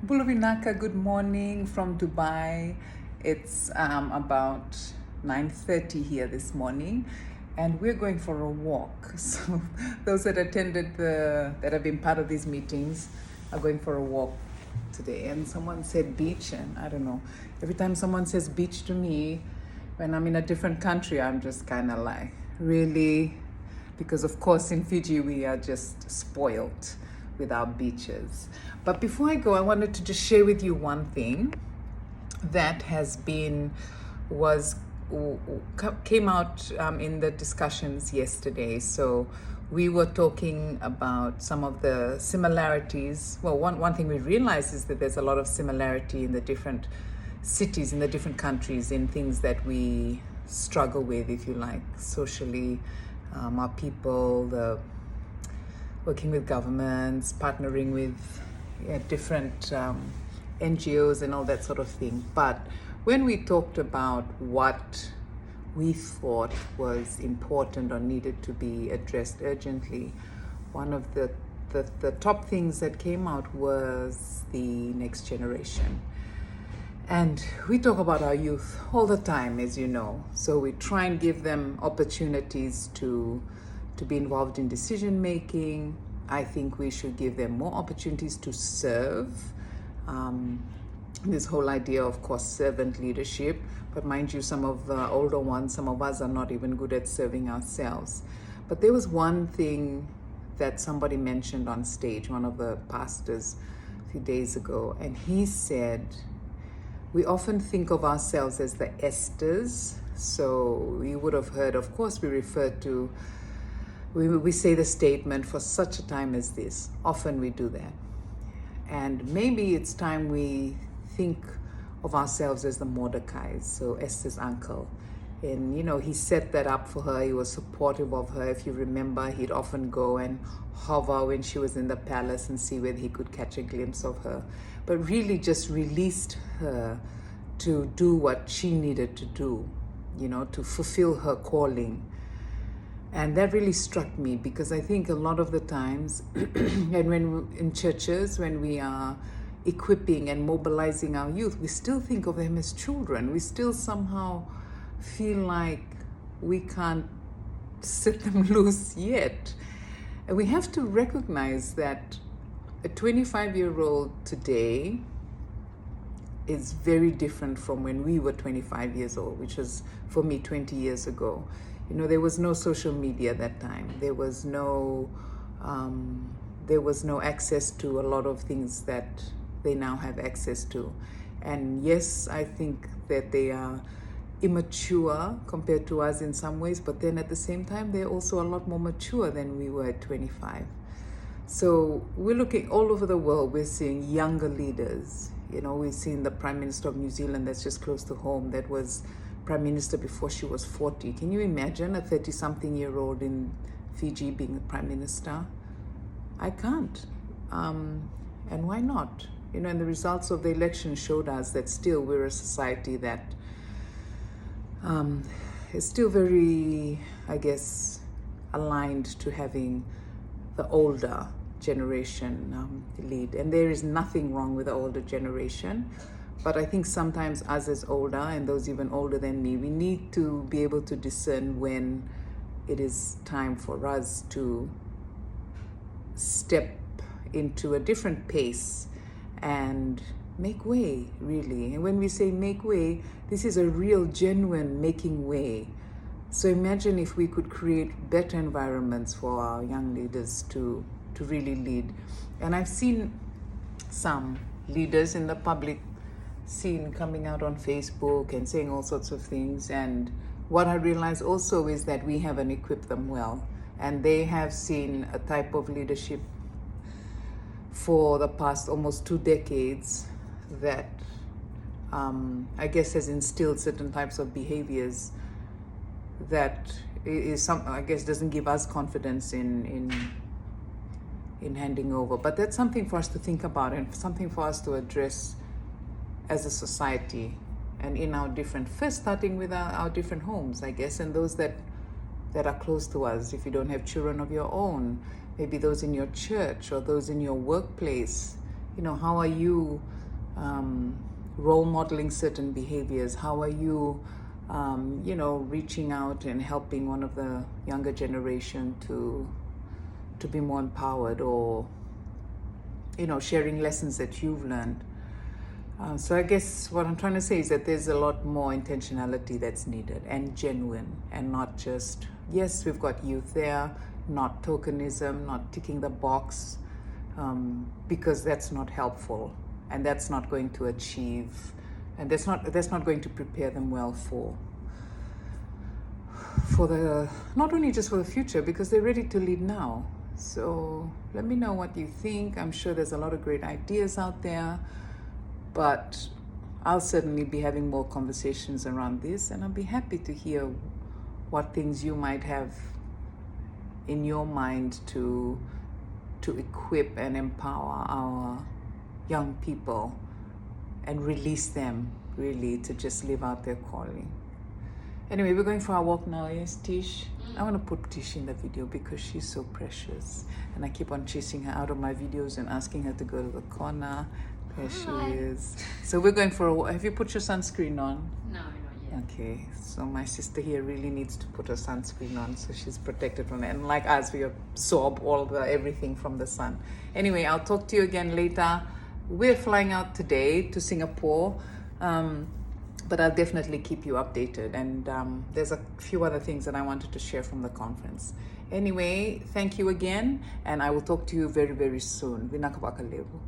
Buluvinaka, good morning from Dubai. It's about 9:30 here this morning, and we're going for a walk. So those that that have been part of these meetings are going for a walk today. And someone said beach, and I don't know. Every time someone says beach to me, when I'm in a different country, I'm just kind of like, really? Because of course in Fiji we are just spoiled with our beaches. But before I go, I wanted to just share with you one thing that came out in the discussions yesterday. So we were talking about some of the similarities. Well, one thing we realized is that there's a lot of similarity in the different cities, in the different countries, in things that we struggle with, if you like, socially, our people, working with governments, partnering with different NGOs and all that sort of thing. But when we talked about what we thought was important or needed to be addressed urgently, one of the top things that came out was the next generation. And we talk about our youth all the time, as you know. So we try and give them opportunities to be involved in decision making. I think we should give them more opportunities to serve. This whole idea, of course, servant leadership. But mind you, some of the older ones, some of us are not even good at serving ourselves. But there was one thing that somebody mentioned on stage, one of the pastors a few days ago, and he said, we often think of ourselves as the Esthers. So you would have heard, of course, we say the statement, for such a time as this. Often we do that. And maybe it's time we think of ourselves as the Mordecais, so Esther's uncle. And, he set that up for her. He was supportive of her. If you remember, he'd often go and hover when she was in the palace and see whether he could catch a glimpse of her. But really just released her to do what she needed to do, to fulfill her calling. And that really struck me, because I think a lot of the times, and when in churches, when we are equipping and mobilizing our youth, we still think of them as children. We still somehow feel like we can't set them loose yet. And we have to recognize that a 25-year-old today is very different from when we were 25 years old, which was, for me, 20 years ago. There was no social media at that time. There was no access to a lot of things that they now have access to. And yes, I think that they are immature compared to us in some ways, but then at the same time, they're also a lot more mature than we were at 25. So we're looking all over the world, we're seeing younger leaders. We've seen the Prime Minister of New Zealand, that's just close to home, that was Prime Minister before she was 40. Can you imagine a 30-something-year-old in Fiji being the Prime Minister? I can't. And why not? And the results of the election showed us that still we're a society that is still very, I guess, aligned to having the older generation lead. And there is nothing wrong with the older generation. But I think sometimes us as older, and those even older than me, we need to be able to discern when it is time for us to step into a different pace and make way, really. And when we say make way, this is a real, genuine making way. So imagine if we could create better environments for our young leaders to really lead. And I've seen some leaders in the public scene coming out on Facebook and saying all sorts of things. And what I realize also is that we haven't equipped them well. And they have seen a type of leadership for the past almost 2 decades that I guess has instilled certain types of behaviors that doesn't give us confidence in handing over. But that's something for us to think about and something for us to address as a society and in our first starting with our different homes, I guess, and those that are close to us. If you don't have children of your own, maybe those in your church or those in your workplace, how are you role modeling certain behaviors? How are you, reaching out and helping one of the younger generation to be more empowered, or, sharing lessons that you've learned? So I guess what I'm trying to say is that there's a lot more intentionality that's needed, and genuine, and not just, yes, we've got youth there, not tokenism, not ticking the box, because that's not helpful, and that's not going to achieve, and that's not going to prepare them well for the, not only just for the future, because they're ready to lead now. So let me know what you think. I'm sure there's a lot of great ideas out there, but I'll certainly be having more conversations around this, and I'll be happy to hear what things you might have in your mind to equip and empower our young people and release them really to just live out their calling. Anyway, we're going for our walk now. Yes, Tish? I want to put Tish in the video because she's so precious, and I keep on chasing her out of my videos and asking her to go to the corner. There she is. So we're going for a walk. Have you put your sunscreen on? No, not yet. Okay, so my sister here really needs to put her sunscreen on so she's protected from it. And like us, we absorb all the everything from the sun. Anyway, I'll talk to you again later. We're flying out today to Singapore, but I'll definitely keep you updated. And there's a few other things that I wanted to share from the conference. Anyway, thank you again, and I will talk to you very, very soon. Vinakabakalebo.